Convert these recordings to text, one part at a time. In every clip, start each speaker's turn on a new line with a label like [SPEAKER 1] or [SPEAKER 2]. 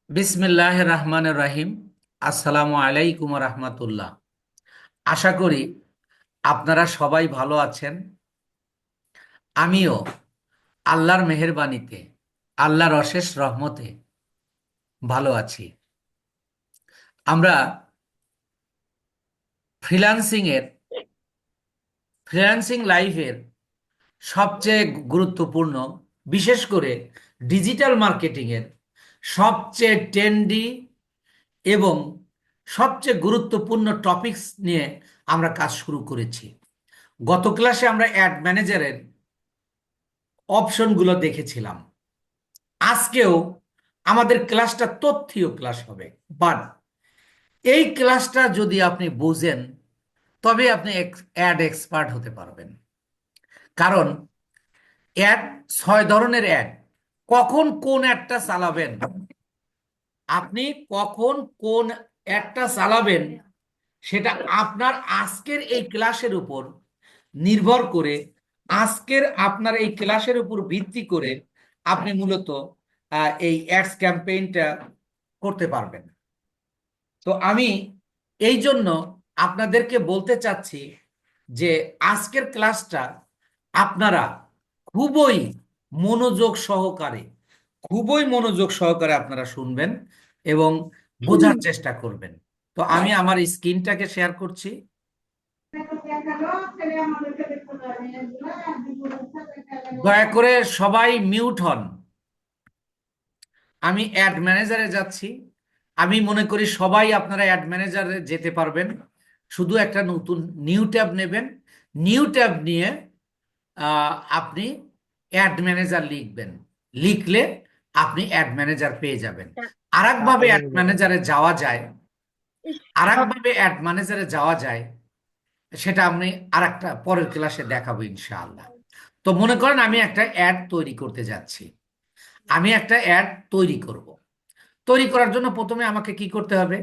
[SPEAKER 1] বিসমিল্লাহ রহমান রাহিম। আসসালামু আলাইকুম রহমতুল্লাহ। আশা করি আপনারা সবাই ভালো আছেন। আমিও আল্লাহর মেহেরবানিতে, আল্লাহর অশেষ রহমতে ভালো আছি। আমরা ফ্রিল্যান্সিং এর ফ্রিল্যান্সিং লাইফের সবচেয়ে গুরুত্বপূর্ণ, বিশেষ করে ডিজিটাল মার্কেটিং এর সবচেয়ে ট্রেন্ডি এবং সবচেয়ে গুরুত্বপূর্ণ টপিকস নিয়ে আমরা কাজ শুরু করেছি। গত ক্লাসে আমরা অ্যাড ম্যানেজারের অপশনগুলো দেখেছিলাম। আজকেও আমাদের ক্লাসটা তথ্যীয় ক্লাস হবে, বাট এই ক্লাসটা যদি আপনি বুঝেন তবে আপনি অ্যাড এক্সপার্ট হতে পারবেন। কারণ অ্যাড, 6 ধরনের অ্যাড। কখন কোন অ্যাডটা চালাবেন, আপনি কখন কোন অ্যাডটা চালাবেন, সেটা আপনার আজকের এই ক্লাসের উপর নির্ভর করে, আজকের আপনার এই ক্লাসের উপর ভিত্তি করে আপনি মূলত এই অ্যাডস ক্যাম্পেইনটা করতে পারবেন। তো আমি এই জন্য আপনাদেরকে বলতে চাচ্ছি যে আজকের ক্লাসটা আপনারা খুবই মনোযোগ সহকারে খুবই মনোযোগ সহকারে আপনারা শুনবেন এবং বোঝার চেষ্টা করবেন। তো আমি আমার স্ক্রিনটাকে শেয়ার করছি। দয়া করে সবাই মিউট হন। আমি অ্যাড ম্যানেজারে যাচ্ছি। আমি মনে করি সবাই আপনারা অ্যাড ম্যানেজারে যেতে পারবেন। শুধু একটা নতুন নিউ ট্যাব নেবেন। নিউ ট্যাব নিয়ে আপনি অ্যাড ম্যানেজার লিখবেন। লিখলে আপনি অ্যাড ম্যানেজার পেয়ে যাবেন। আরেকভাবে অ্যাড ম্যানেজারে যাওয়া যায়, আরেকভাবে অ্যাড ম্যানেজারে যাওয়া যায়, সেটা আমি আরেকটা পরের ক্লাসে দেখাবো ইনশাআল্লাহ। তো মনে করেন আমি একটা অ্যাড তৈরি করতে যাচ্ছি। আমি একটা অ্যাড তৈরি করব। তৈরি করার জন্য প্রথমে আমাকে কি করতে হবে?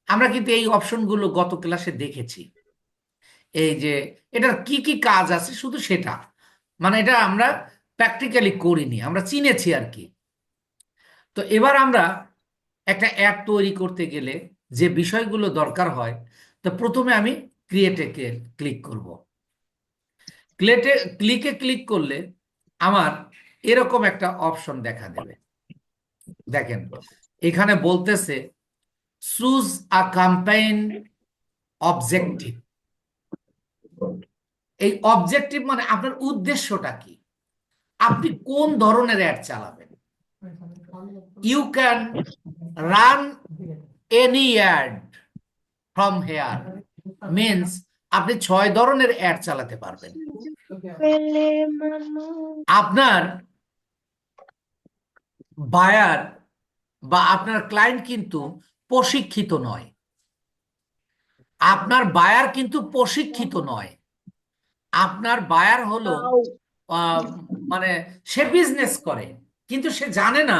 [SPEAKER 1] আমরা কিন্তু এই অপশনগুলো গত ক্লাসে দেখেছি। এই যে এটার কি কি কাজ আছে শুধু সেটা, মানে এটা আমরা প্র্যাকটিক্যালি করিনি, আমরা চিনেছি আর কি। তো এবার আমরা একটা অ্যাড তৈরি করতে গেলে যে বিষয়গুলো দরকার হয়, তো প্রথমে আমি ক্রিয়েটে ক্লিক করব। ক্লিকে ক্লিক করলে আমার এরকম একটা অপশন দেখা দেবে। দেখেন, এখানে বলতেছে চুজ আ ক্যাম্পেইন অবজেক্টিভ। এই অবজেক্টিভ মানে আপনার উদ্দেশ্যটা কি, আপনি কোন ধরনের অ্যাড চালাবেন। You can run any ad from here, means আপনি 6 ধরনের অ্যাড চালাতে পারবেন। আপনার বায়ার বা আপনার ক্লায়েন্ট কিন্তু প্রশিক্ষিত নয়। আপনার বায়ার কিন্তু প্রশিক্ষিত নয়। আপনার বায়ার হলো আহ, মানে সে বিজনেস করে, কিন্তু সে জানে না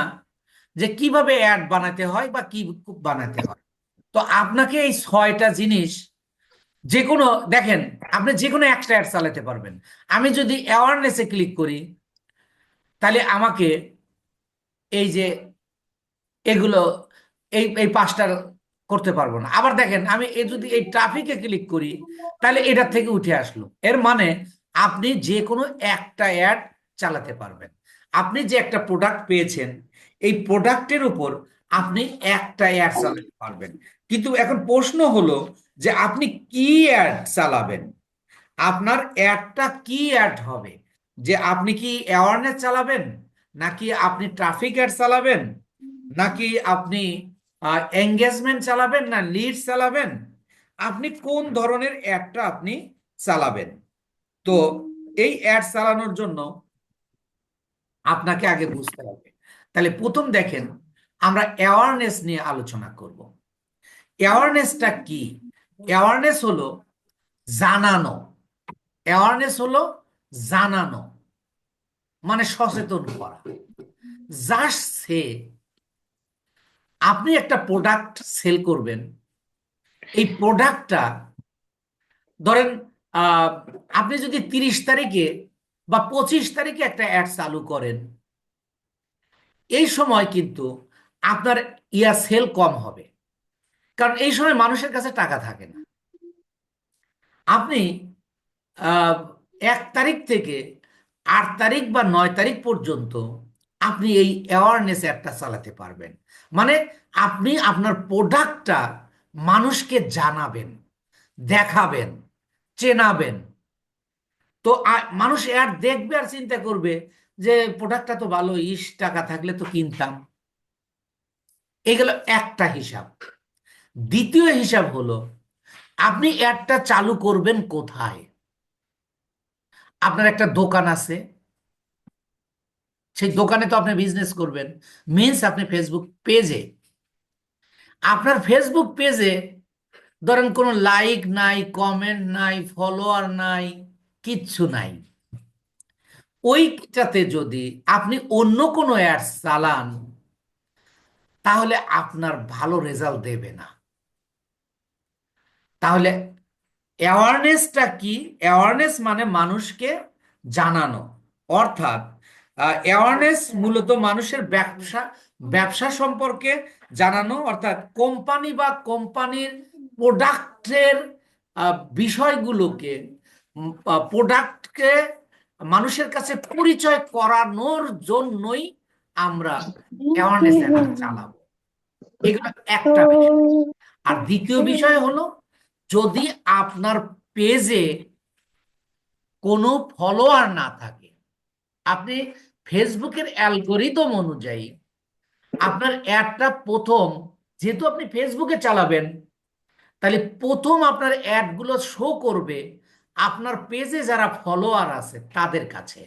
[SPEAKER 1] যে কিভাবে অ্যাড বানাতে হয় বা কি বানাতে হয়। তো আপনাকে এই 6টা জিনিস, যে কোনো, দেখেন, আপনি যে কোনো একটা অ্যাড চালাতে পারবেন। আমি যদি অ্যাওয়ারনেসে ক্লিক করি, তাহলে আমাকে এই যে এগুলো, এই এই 5টা করতে পারবো না। আবার দেখেন, আমি যদি এই ট্রাফিকে ক্লিক করি, তাহলে এটার থেকে উঠে আসলো। এর মানে আপনি যে কোনো একটা অ্যাড চালাতে পারবেন। আপনি যে একটা প্রোডাক্ট পেয়েছেন, এই প্রোডাক্টের উপর আপনি একটা অ্যাড চালাতে পারবেন। কিন্তু এখন প্রশ্ন হলো যে আপনি কি অ্যাড চালাবেন, আপনার অ্যাডটা কি অ্যাড হবে। যে আপনি কি অ্যাওয়ারনেস চালাবেন, নাকি আপনি ট্রাফিক অ্যাড চালাবেন, নাকি আপনি এঙ্গেজমেন্ট চালাবেন, না লিড চালাবেন, আপনি কোন ধরনের অ্যাডটা আপনি চালাবেন। তো এই অ্যাড চালানোর জন্য আপনাকে আগে বুঝতে হবে। তাহলে প্রথম দেখেন, আমরা অ্যাওয়ারনেস নিয়ে আলোচনা করব। অ্যাওয়ারনেসটা কি? অ্যাওয়ারনেস হলো জানানো। অ্যাওয়ারনেস হলো জানানো, মানে সচেতন করা। জাস্ট সে, আপনি একটা প্রোডাক্ট সেল করবেন। এই প্রোডাক্টটা ধরেন, আহ, আপনি যদি 30 তারিখে বা 25 তারিখে একটা অ্যাড চালু করেন, এই সময় কিন্তু আপনার সেল কম হবে, কারণ এই সময় মানুষের কাছে টাকা থাকে না। আপনি আহ, 1 তারিখ থেকে 8 তারিখ বা 9 তারিখ পর্যন্ত আপনি এই অ্যাওয়ারনেস অ্যাডটা চালাতে পারবেন। মানে আপনি আপনার প্রোডাক্টটা মানুষকে জানাবেন, দেখাবেন, চেনাবেন। তো মানুষ অ্যাড দেখবে আর চিন্তা করবে যে প্রোডাক্টটা তো ভালো, টাকা থাকলে তো কিনতাম। এগুলো একটা হিসাব। দ্বিতীয় হিসাব হলো, আপনি অ্যাডটা চালু করবেন কোথায়? আপনার একটা দোকান আছে, সেই দোকানে তো আপনি বিজনেস করবেন, মিন্স আপনি ফেসবুক পেজে, আপনার ফেসবুক পেজে ধরেন কোনো লাইক নাই, কমেন্ট নাই, ফলোয়ার নাই, কিচ্ছু নাই। ওইটাতে যদি আপনি অন্য কোনো অ্যাডস চালান, তাহলে আপনার ভালো রেজাল্ট দেবে না। তাহলে অ্যাওয়ারনেসটা কি? অ্যাওয়ারনেস মানে মানুষকে জানানো। অর্থাৎ অ্যাওয়ারনেস মূলত মানুষের ব্যবসা ব্যবসা সম্পর্কে জানানো, অর্থাৎ কোম্পানি বা কোম্পানির প্রোডাক্টের বিষয়গুলোকে, প্রোডাক্টকে মানুষের কাছে পরিচয় করানোর জন্যই আমরা অ্যাওয়ারনেস চালাবো। এগুলো একটা বিষয়। আর দ্বিতীয় বিষয় হলো, যদি আপনার পেজে কোনো ফলোয়ার না থাকে, আপনি ফেসবুকের অ্যালগোরিদম অনুযায়ী আপনার অ্যাডটা প্রথম, যেহেতু আপনি ফেসবুকে চালাবেন, তাহলে প্রথম আপনার অ্যাডগুলো শো করবে আপনার পেজে যারা ফলোয়ার আছে তাদের কাছে।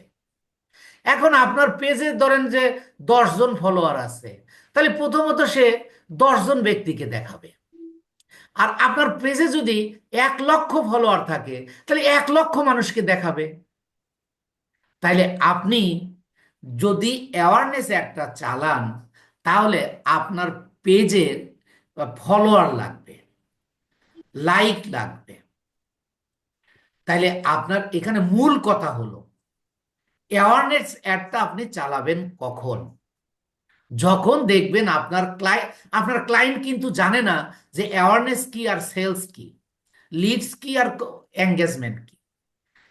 [SPEAKER 1] এখন আপনার পেজে ধরেন যে 10 জন ফলোয়ার আছে, তাহলে প্রথমত সে 10 জন ব্যক্তিকে দেখাবে। আর আপনার পেজে যদি 1 লক্ষ ফলোয়ার থাকে, তাহলে 1 লক্ষ মানুষকে দেখাবে। তাইলে আপনি যদি অ্যাওয়ারনেস একটা চালান, তাহলে আপনার পেজের ফলোয়ার লাগবে, লাইক লাগবে। তাইলে আপনার এখানে মূল কথা হলো, অ্যাওয়ারনেস অ্যাডটা আপনি চালাবেন কখন? যখন দেখবেন আপনার ক্লায়েন্ট কিন্তু জানে না যে অ্যাওয়ারনেস কি আর সেলস কি, লিডস কি আর এঙ্গেজমেন্ট কি।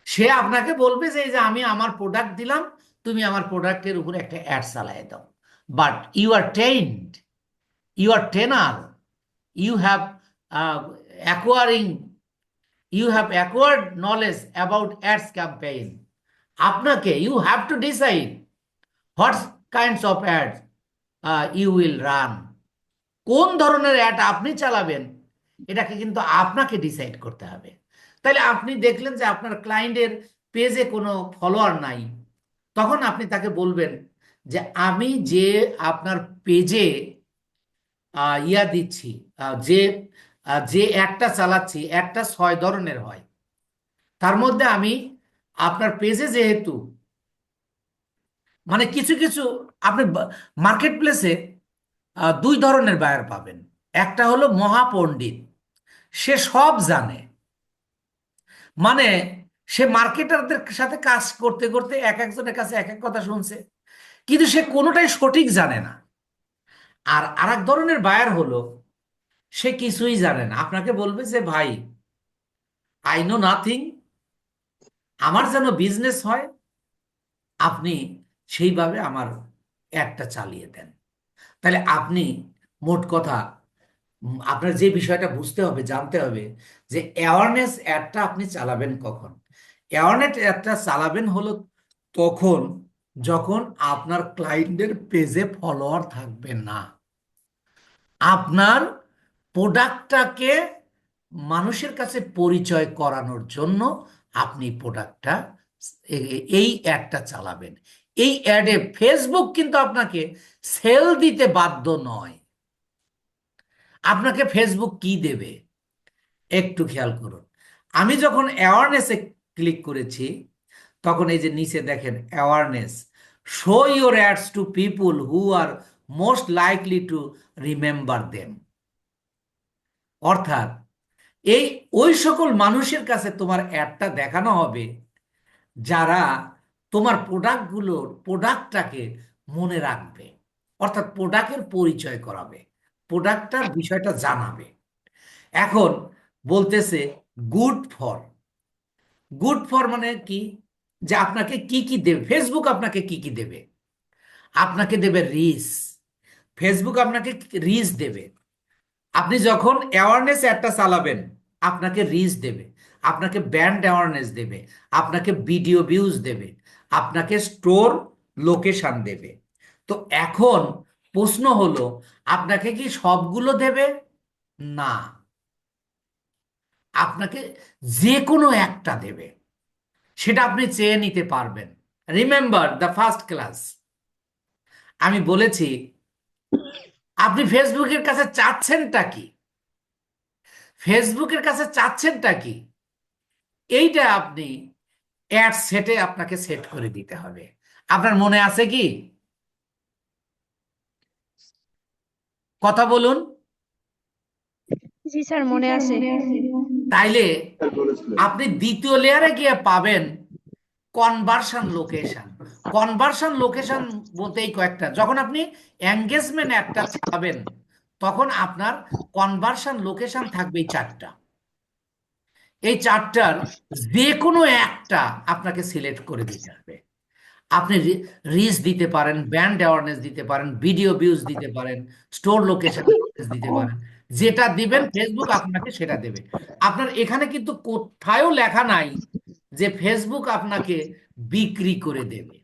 [SPEAKER 1] সে আপনাকে বলবে যে এই যে আমি আমার প্রোডাক্ট দিলাম, তুমি আমার প্রোডাক্টের উপরে একটা অ্যাড চালাই দাও। But you are trained, you are trainer, you have acquiring, you have acquired knowledge about ads campaign. আপনাকে you have to decide what kinds of ads you will run. কোন ধরনের অ্যাড আপনি চালাবেন, এটাকে কিন্তু আপনাকে ডিসাইড করতে হবে। তাহলে আপনি দেখলেন যে আপনার ক্লায়েন্টের পেজে কোনো ফলোয়ার নাই, তখন আপনি তাকে বলবেন যে আমি যে আপনার পেজে দিচ্ছি, যে যে অ্যাডটা চালাচ্ছি, অ্যাডটা 6 ধরনের হয়। তার মধ্যে আমি আপনার পেজে যেহেতু, মানে কিছু কিছু আপনি মার্কেট প্লেসে 2 ধরনের বায়ার পাবেন। একটা হলো মহাপণ্ডিত, সে সব জানে, মানে সে মার্কেটারদের সাথে কাজ করতে করতে এক একজনের কাছে এক এক কথা শুনছে, কিন্তু সে কোনোটাই সঠিক জানে না। আর আরেক ধরনের বায়ার হলো, সে কিছুই জানে না, আপনাকে বলবে যে ভাই, আই নো নাথিং, আমার যেন বিজনেস হয়, আপনি সেইভাবে আমার অ্যাডটা চালিয়ে দেন। তাহলে আপনি, মোট কথা, আপনার যে বিষয়টা বুঝতে হবে, জানতে হবে যে অ্যাওয়ারনেস অ্যাডটা আপনি চালাবেন কখন। অ্যাওয়ারনেস অ্যাডটা চালাবেন হলো তখন যখন আপনার ক্লায়েন্টের পেজে ফলোয়ার থাকবে না। আপনার প্রোডাক্টটাকে মানুষের কাছে পরিচয় করানোর জন্য আপনি প্রোডাক্টটা, এই অ্যাডটা চালাবেন। এই অ্যাডে ফেসবুক কিন্তু আপনাকে সেল দিতে বাধ্য নয়। আপনাকে ফেসবুক কি দেবে একটু খেয়াল করুন। আমি যখন অ্যাওয়ারনেসে ক্লিক করেছি, তখন এই যে নিচে দেখেন awareness, show your ads to people who are most likely to remember them. অর্থাৎ এই ওই সকল মানুষের কাছে তোমার অ্যাডটা দেখানো হবে যারা তোমার প্রোডাক্টটাকে মনে রাখবে। অর্থাৎ প্রোডাক্টের পরিচয় করাবে, প্রোডাক্টটার বিষয়টা জানাবে। এখন বলতেছে গুড ফর, গুড ফর মানে কি, যে আপনাকে কি কি দেবে ফেসবুক, আপনাকে কি কি দেবে, আপনাকে দেবে রিচ, ফেসবুক আপনাকে রিচ দেবে। আপনি যখন অ্যাওয়ারনেস একটা চালাবেন আপনাকে রিচ দেবে, আপনাকে ব্র্যান্ড অ্যাওয়ারনেস দেবে, আপনাকে ভিডিও ভিউজ দেবে, আপনাকে স্টোর লোকেশন দেবে। তো এখন প্রশ্ন হলো, আপনাকে কি সবগুলো দেবে? না, আপনাকে যে কোনো একটা দেবে, সেটা আপনি চেয়ে নিতে পারবেন। রিমেম্বার দ্য ফার্স্ট ক্লাস, আমি বলেছি আপনি ফেসবুকের কাছে চাচ্ছেনটা কি, ফেসবুকের কাছে চাচ্ছেনটা কি, এইটা আপনি অ্যাড সেটে আপনাকে সেট করে দিতে হবে। আপনার মনে আছে কি? কথা বলুন।
[SPEAKER 2] জি স্যার, মনে আছে।
[SPEAKER 1] তাইলে আপনি দ্বিতীয় লেয়ারে গিয়ে পাবেন কনভার্সন লোকেশন। কনভার্সন লোকেশন বলতে এই কয়েকটা, যখন আপনি এঙ্গেজমেন্ট একটা চালাবেন তখন আপনার কনভার্সন লোকেশন থাকবে এই চারটা। এই চারটার যে কোনো একটা আপনাকে সিলেক্ট করে দিতে হবে। আপনি রিচ দিতে পারেন, ব্র্যান্ড অ্যাওয়ারনেস দিতে পারেন, ভিডিও ভিউজ দিতে পারেন, স্টোর লোকেশন দিতে পারেন। যেটা দিবেন ফেসবুক আপনাকে সেটা দেবে। আপনার এখানে কিন্তু কোথাও লেখা নাই যে ফেসবুক আপনাকে বিক্রি করে দেবে।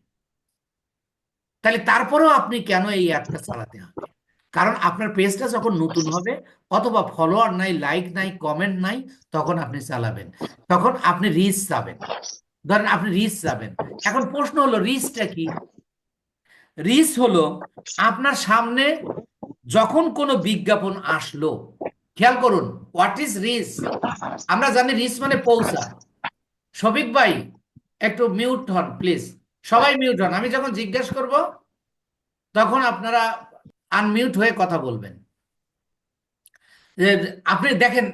[SPEAKER 1] তাহলে তারপরেও আপনি কেন এই অ্যাডটা চালাতে হবে? কারণ আপনার পেজটা যখন নতুন হবে, অথবা ফলোয়ার নাই, লাইক নাই, কমেন্ট নাই, তখন আপনি চালাবেন, তখন আপনি রিচ যাবেন। ধরেন আপনি রিচ যাবেন। এখন প্রশ্ন হলো রিচটা কি? রিচ হলো আপনার সামনে যখন কোনো বিজ্ঞাপন আসলো, খেয়াল করুন, হোয়াট ইজ রিচ? আমরা জানি রিচ মানে পৌঁছা। শফিক ভাই একটু মিউট হন প্লিজ, সবাই মিউট হন। আমি যখন জিজ্ঞেস করব তখন আপনারা আনমিউট হয়ে কথা বলবেন। যে আপনি দেখেন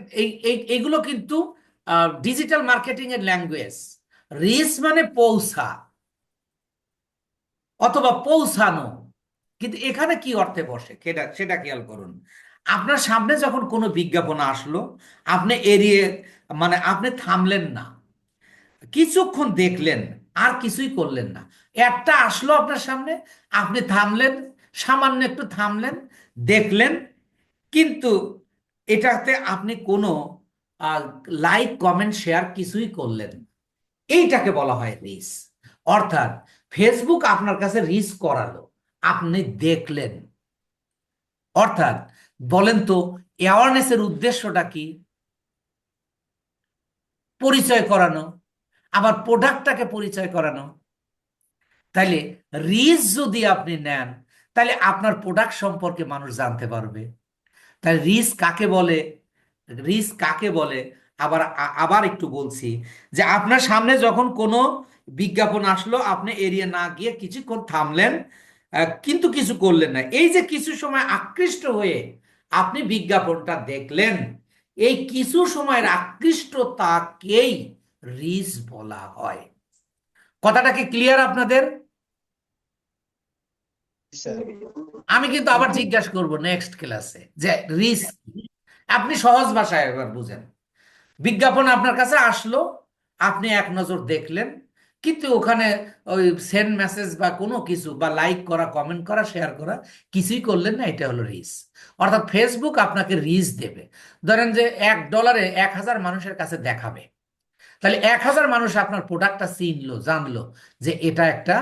[SPEAKER 1] এইগুলো কিন্তু ডিজিটাল মার্কেটিং এর ল্যাঙ্গুয়েজ। রিচ মানে পৌঁছা অথবা পৌঁছানো, কিন্তু এখানে কি অর্থে বসে সেটা সেটা খেয়াল করুন। আপনার সামনে যখন কোনো বিজ্ঞাপন আসলো, আপনি এড়িয়ে, মানে আপনি থামলেন না, কিছুক্ষণ দেখলেন, আর কিছুই করলেন না। একটা আসলো আপনার সামনে, আপনি থামলেন, সামান্য একটু থামলেন, দেখলেন, কিন্তু এটাতে আপনি কোনো লাইক কমেন্ট শেয়ার কিছুই করলেন না। এইটাকে বলা হয় রিচ। অর্থাৎ ফেসবুক আপনার কাছে রিচ করালো, আপনি দেখলেন। অর্থাৎ বলেন তো, অ্যাওয়ারনেসের উদ্দেশ্যটা কি? পরিচয় করানো, আবার প্রোডাক্টটাকে পরিচয় করানো। তাইলে রিচ যদি আপনি নেন, তাহলে আপনার প্রোডাক্ট সম্পর্কে মানুষ জানতে পারবে। তাহলে রিচ কাকে বলে? রিচ কাকে বলে? আবার আবার একটু বলছি, যে আপনার সামনে যখন কোনো বিজ্ঞাপন আসলো, আপনি এড়িয়ে না গিয়ে কিছুক্ষণ থামলেন, কিন্তু কিছু করলেন না, এই যে কিছু সময় আকৃষ্ট হয়ে আপনি বিজ্ঞাপনটা দেখলেন, এই কিছু সময়ের আকৃষ্টতাকেই রিচ বলা হয়। কথাটা কি ক্লিয়ার আপনাদের? আমি কিন্তু আবার জিজ্ঞাসা করব নেক্সট ক্লাসে যে রিচ কি। আপনি সহজ ভাষায় এবার বুঝেন। বিজ্ঞাপন আপনার কাছে আসলো, আপনি এক নজর দেখলেন, কিন্তু ওখানে ওই সেন্ড মেসেজ বা কোনো কিছু, বা লাইক করা, কমেন্ট করা, শেয়ার করা কিছুই করলেন না, এটা হলো রিচ। অর্থাৎ ফেসবুক আপনাকে রিচ দেবে। ধরেন যে $1 1000 মানুষের কাছে দেখাবে, তাহলে 1000 মানুষ আপনার প্রোডাক্টটা চিনলো, জানলো যে এটা একটা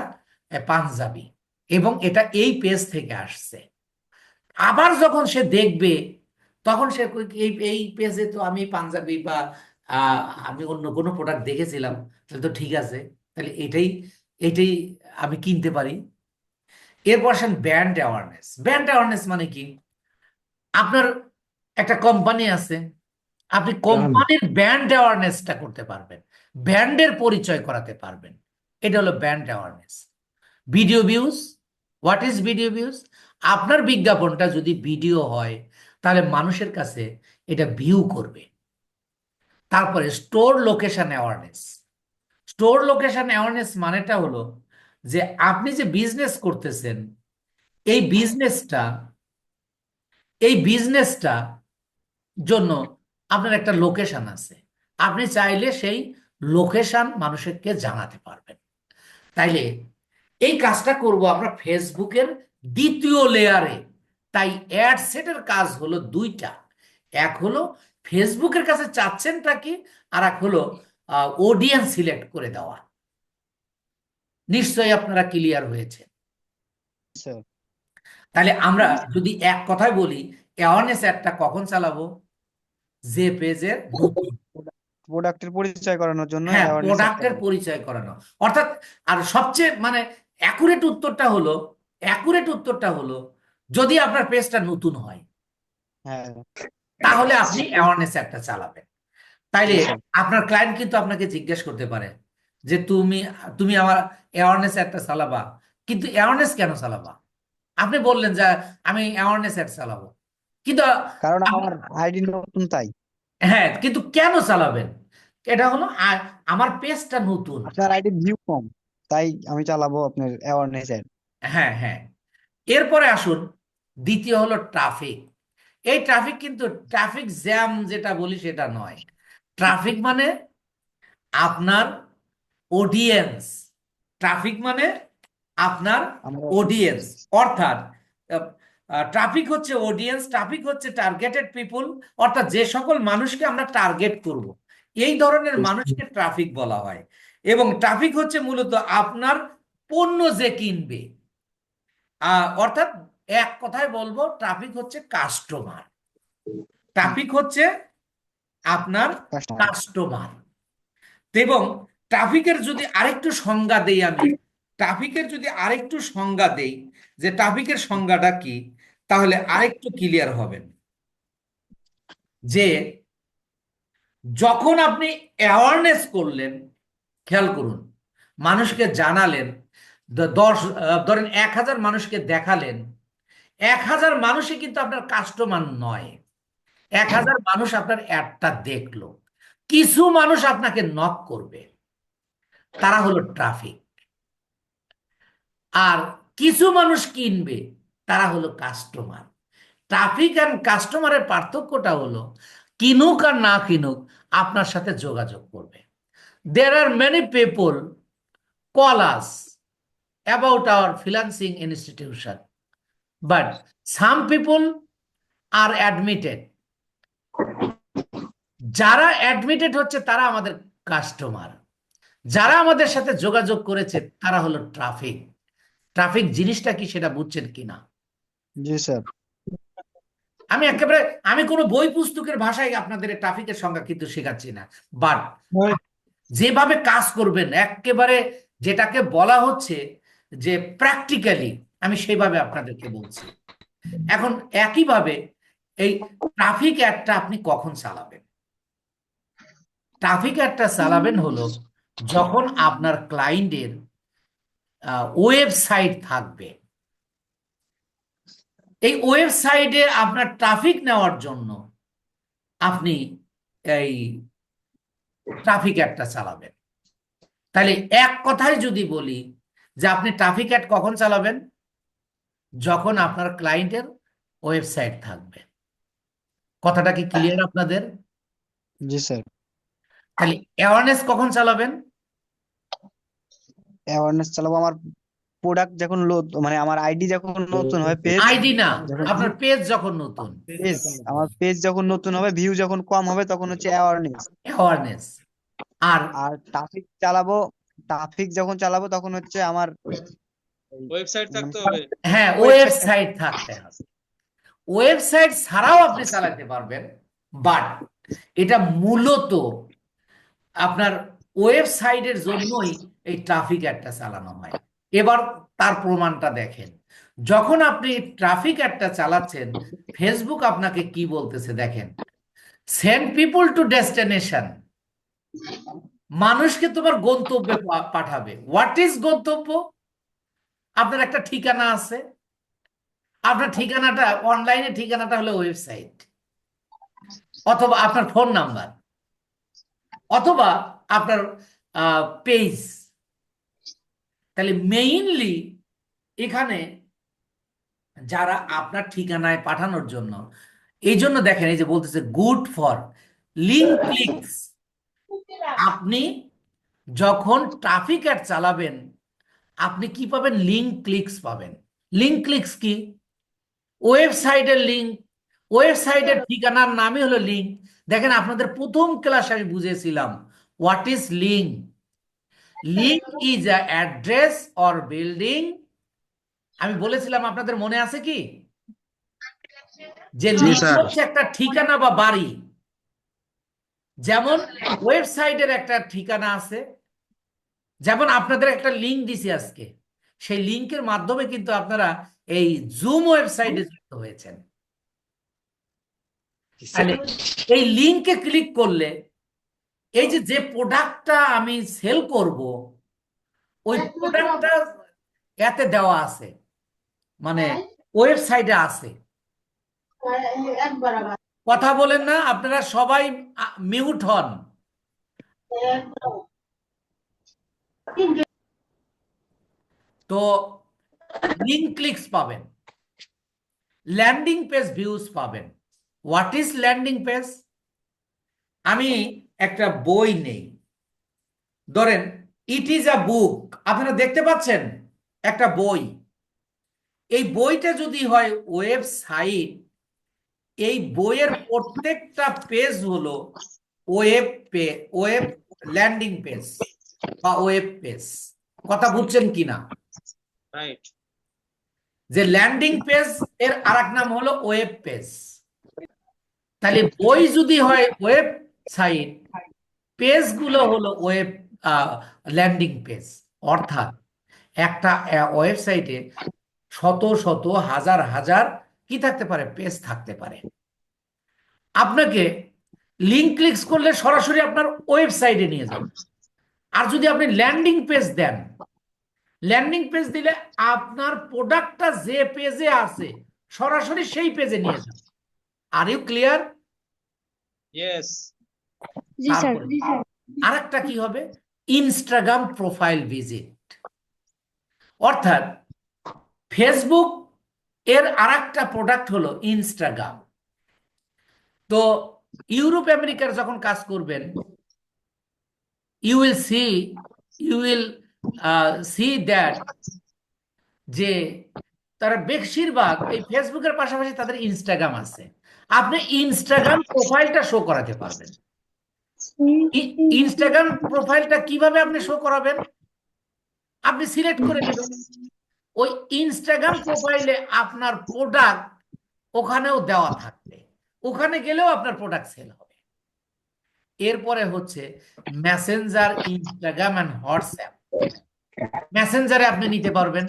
[SPEAKER 1] পাঞ্জাবি এবং এটা এই পেজ থেকে আসছে। আবার যখন সে দেখবে, তখন সে এই এই পেজে তো আমি পাঞ্জাবি বা আহ, আমি অন্য কোনো প্রোডাক্ট দেখেছিলাম, তাহলে তো ঠিক আছে, তাহলে এটাই এটাই আমি কিনতে পারি। এরপর আসেন ব্র্যান্ড অ্যাওয়ারনেস। ব্র্যান্ড অ্যাওয়ারনেস মানে কি? আপনার একটা কোম্পানি আছে, আপনি কোম্পানির ব্র্যান্ড অ্যাওয়ারনেসটা করতে পারবেন, ব্র্যান্ডের পরিচয় করাতে পারবেন। এটা হলো brand awareness. Video views, what is video views? আপনার বিজ্ঞাপনটা যদি ভিডিও হয়, তাহলে মানুষের কাছে এটা ভিউ করবে। তারপরে store location awareness. Store location awareness মানেটা হলো যে আপনি যে বিজনেস করতেছেন, এই বিজনেসটা এই বিজনেসটা জন্য আপনার একটা লোকেশন আছে, আপনি চাইলে সেই লোকেশন মানুষকে জানাতে পারবেন। তাইলে এই কাজটা করব আমরা ফেসবুকের দ্বিতীয় লেয়ারে। তাই অ্যাড সেটের কাজ হলো দুইটা, এক হলো ফেসবুকের কাছে চাচ্ছেনটা কি, আর এক হলো অডিয়েন্স সিলেক্ট করে দেওয়া। নিশ্চয়ই আপনারা ক্লিয়ার হয়েছে।
[SPEAKER 3] স্যার।
[SPEAKER 1] তাহলে আমরা যদি এক কথায় বলি, অ্যাওয়ারনেস অ্যাডটা কখন চালাবো? যে পেজের নতুন,
[SPEAKER 3] প্রোডাক্টের পরিচয় করানোর জন্য
[SPEAKER 1] হ্যাঁ,
[SPEAKER 3] অ্যাওয়ারনেস
[SPEAKER 1] প্রোডাক্টের পরিচয় করানো অর্থাৎ। আর সবচেয়ে মানে অ্যাকুরেট উত্তরটা হলো যদি আপনার পেজটা নতুন হয়
[SPEAKER 3] হ্যাঁ
[SPEAKER 1] তাহলে আপনি অ্যাওয়ারনেস একটা চালাবেন। তাইলে
[SPEAKER 3] জি স্যার।
[SPEAKER 1] আপনার ক্লায়েন্ট কিন্তু আপনাকে জিজ্ঞেস করতে পারে যে তুমি তুমি আমার অ্যাওয়ারনেস একটা চালাবা, কিন্তু অ্যাওয়ারনেস কেন চালাবা? আপনি বললেন যে আমি অ্যাওয়ারনেস একটা চালাবো, কিন্তু
[SPEAKER 3] কারণ
[SPEAKER 1] আপ-
[SPEAKER 3] আমার আইডি নতুন তাই।
[SPEAKER 1] হ্যাঁ, কিন্তু কেন চালাবেন? এটা হলো আমার পেজটা নতুন।
[SPEAKER 3] আপনার আইডি ভিউ কম, তাই আমি চালাবো আপনার অ্যাওয়ারনেস অ্যাড।
[SPEAKER 1] হ্যাঁ, হ্যাঁ। এরপরে আসুন, দ্বিতীয় হলো ট্রাফিক। এই ট্রাফিক কিন্তু ট্রাফিক জ্যাম যেটা বলি সেটা নয়। ট্রাফিক মানে আপনার অডিয়েন্স। ট্রাফিক মানে আপনার
[SPEAKER 3] আমরা
[SPEAKER 1] অডিয়েন্স, অর্থাৎ ট্রাফিক হচ্ছে অডিয়েন্স, ট্রাফিক হচ্ছে টার্গেটেড পিপুল, অর্থাৎ যে সকল মানুষকে আমরা টার্গেট করব এই ধরনের মানুষকে ট্রাফিক বলা হয়। এবং ট্রাফিক হচ্ছে মূলত আপনার পণ্য যে কিনবে, অর্থাৎ এক কথায় বলবো ট্রাফিক হচ্ছে কাস্টমার। ট্রাফিক হচ্ছে আপনার
[SPEAKER 3] কাস্টমার।
[SPEAKER 1] কাস্টমার। এবং ট্রাফিকের যদি আরেকটু সংজ্ঞা দেই আমি, ট্রাফিকের যদি আরেকটু সংজ্ঞা দেই যে ট্রাফিকের সংজ্ঞাটা কি, তাহলে আরেকটু ক্লিয়ার হবেন যে যখন আপনি অ্যাওয়ারনেস করলেন, খেয়াল করুন, মানুষকে জানালেন, ধরেন 1000 মানুষকে দেখালেন, 1000 মানুষই কিন্তু আপনার কাস্টমার নয়। 1000 মানুষ আপনার অ্যাডটা দেখলো, কিছু মানুষ আপনাকে নক করবে, তারা হলো ট্রাফিক। আর কিছু মানুষ কিনবে, তারা হলো কাস্টমার। ট্রাফিক অ্যান্ড কাস্টমারের পার্থক্যটা হলো কিনুক আর না কিনুক আপনার সাথে যোগাযোগ করবে। There are many people call us about our financing institution, but some people are admitted. যারা অ্যাডমিটেড হচ্ছে তারা আমাদের কাস্টমার, যারা আমাদের সাথে যোগাযোগ করেছে তারা হলো ট্রাফিক। ট্রাফিক জিনিসটা কি সেটা বুঝছেন কিনা?
[SPEAKER 3] জি স্যার।
[SPEAKER 1] আমি একেবারে আমি কোনো বই পুস্তকের ভাষায় আপনাদের ট্রাফিকের সংজ্ঞা কিন্তু শেখাচ্ছি না, বাট যেভাবে কাজ করবেন একেবারে যেটাকে বলা হচ্ছে যে প্র্যাকটিক্যালি, আমি সেইভাবে আপনাদেরকে বলছি। এখন একইভাবে এই ট্রাফিক অ্যাডটা আপনি কখন চালাবেন? ট্রাফিক অ্যাডটা চালাবেন হলো যখন আপনার ক্লায়েন্টের ওয়েবসাইট থাকবে। এই ওয়েবসাইটে আপনার ট্রাফিক নেওয়ার জন্য আপনি এই ট্রাফিক অ্যাডটা চালাবেন। তাহলে এক কথায় যদি বলি যে আপনি ট্রাফিক অ্যাড কখন চালাবেন? যখন আপনার ক্লায়েন্টের ওয়েবসাইট থাকবে। কথাটা কি ক্লিয়ার আপনাদের?
[SPEAKER 3] জি স্যার।
[SPEAKER 1] তাহলে অ্যাওয়ারনেস কখন চালাবেন?
[SPEAKER 3] অ্যাওয়ারনেস চালাবো আমার প্রোডাক্ট যখন মানে আমার আইডি যখন নতুন হয়, পেজ
[SPEAKER 1] আইডি না,
[SPEAKER 3] যখন
[SPEAKER 1] আপনার পেজ যখন নতুন।
[SPEAKER 3] পেজ আমার পেজ যখন নতুন হবে, ভিউ যখন কম হবে, তখন হচ্ছে অ্যাওয়ারনেস।
[SPEAKER 1] অ্যাওয়ারনেস। আর
[SPEAKER 3] আর ট্রাফিক যখন চালাবো তখন হচ্ছে আমার
[SPEAKER 4] ওয়েবসাইট
[SPEAKER 3] মানে
[SPEAKER 4] থাকতে হবে।
[SPEAKER 1] হ্যাঁ, ওয়েবসাইট থাকতে হবে। ওয়েবসাইট ছাড়াও আপনি চালাতে পারবেন, বাট এটা মূলত আপনার ওয়েবসাইটের জন্যই এই ট্রাফিক অ্যাডটা চালানো হয়। এবার তার প্রমাণটা দেখেন। যখন আপনি ট্রাফিক অ্যাডটা চালাচ্ছেন, ফেসবুক আপনাকে কি বলতেছে দেখেন, সেন্ড পিপল টু ডেস্টিনেশন। মানুষকে তোমার গন্তব্যে পাঠাবে। হোয়াট ইজ গন্তব্য? আপনার একটা ঠিকানা আছে, আপনার ঠিকানাটা অনলাইনে ঠিকানাটা হলো ওয়েবসাইট, অথবা আপনার ফোন নাম্বার, অথবা আপনার পেজ। তাহলে মেইনলি এখানে যারা আপনার ঠিকানায় পাঠানোর জন্য, এই জন্য দেখেন এই যে বলতেছে গুড ফর লিঙ্ক ক্লিকস। আপনি যখন ট্রাফিক অ্যাড চালাবেন আপনি কি পাবেন? লিঙ্ক ক্লিকস পাবেন। লিঙ্ক ক্লিকস কি? ওয়েবসাইটের লিঙ্ক, ওয়েবসাইটের ঠিকানার নামই হলো লিঙ্ক। দেখেন আপনাদের প্রথম ক্লাসে আমি বুঝেছিলাম what is link. Link is a address or building. আমি বলেছিলাম, আপনাদের মনে আছে কি, যে
[SPEAKER 3] জি
[SPEAKER 1] লিঙ্ক
[SPEAKER 3] স্যার।
[SPEAKER 1] হচ্ছে একটা ঠিকানা বা বাড়ি। যেমন ওয়েবসাইটের একটা ঠিকানা আছে, যেমন আপনাদের একটা লিঙ্ক দিছি আজকে, সেই লিঙ্কের মাধ্যমে কিন্তু আপনারা এই জুম ওয়েবসাইটে যুক্ত হয়েছেন। তাহলে এই লিঙ্কে ক্লিক করলে এই যে যে প্রোডাক্টটা আমি সেল করব ওই প্রোডাক্টটা এতে দেওয়া আছে, মানে ওয়েবসাইটে আছে। কথা বলেন না আপনারা সবাই, মিউট হন। তো লিঙ্ক ক্লিকস পাবেন, ল্যান্ডিং পেজ ভিউজ পাবেন। What is landing page? আমি একটা বই নেই, ধরেন ইট ইজ আ বুক, আপনারা দেখতে পাচ্ছেন একটা বই। এই বইটা যদি হয় ওয়েবসাইট, এই বইয়ের প্রত্যেকটা পেজ হলো ওয়েব ল্যান্ডিং পেজ বা ওয়েব পেজ। কথা বুঝছেন কিনা?
[SPEAKER 4] রাইট।
[SPEAKER 1] যে ল্যান্ডিং পেজ এর আরেক নাম হলো ওয়েব পেজ। তাহলে বই যদি হয় ওয়েবসাইট, পেজগুলো হলো ওয়েব ল্যান্ডিং পেজ। অর্থাৎ একটা ওয়েবসাইটে শত শত হাজার হাজার কি থাকতে পারে? পেজ থাকতে পারে। আপনাকে লিঙ্ক ক্লিকস করলে সরাসরি আপনার ওয়েবসাইটে নিয়ে যাবে। আর যদি আপনি ল্যান্ডিং পেজ দেন, ল্যান্ডিং পেজ দিলে আপনার প্রোডাক্টটা যে পেজে আছে সরাসরি সেই পেজে নিয়ে যাবে। Are you clear?
[SPEAKER 4] ইয়েস।
[SPEAKER 2] জি স্যার।
[SPEAKER 1] তারপরে আরেকটা কি হবে? Instagram profile visit. অর্থাৎ ফেসবুক এর আরেকটা প্রোডাক্ট হলো ইনস্টাগ্রাম। তো ইউরোপ আমেরিকার যখন কাজ করবেন, you will see you will see that যে তারা বেশিরভাগ এই ফেসবুকের পাশাপাশি তাদের ইনস্টাগ্রাম আছে। আপনি ইনস্টাগ্রাম প্রোফাইলটা শো করাতে পারবেন। ইনস্টাগ্রাম প্রোফাইলটা কিভাবে আপনি শো করাবেন? আপনি সিলেক্ট করে নেবেন ওই ইনস্টাগ্রাম প্রোফাইলে আপনার প্রোডাক্ট ওখানেও দেওয়া থাকবে, ওখানে গেলেও আপনার প্রোডাক্ট সেল হবে। এরপরে হচ্ছে মেসেঞ্জার, ইনস্টাগ্রাম এন্ড হোয়াটসঅ্যাপ। মেসেঞ্জারে আপনি নিতে পারবেন।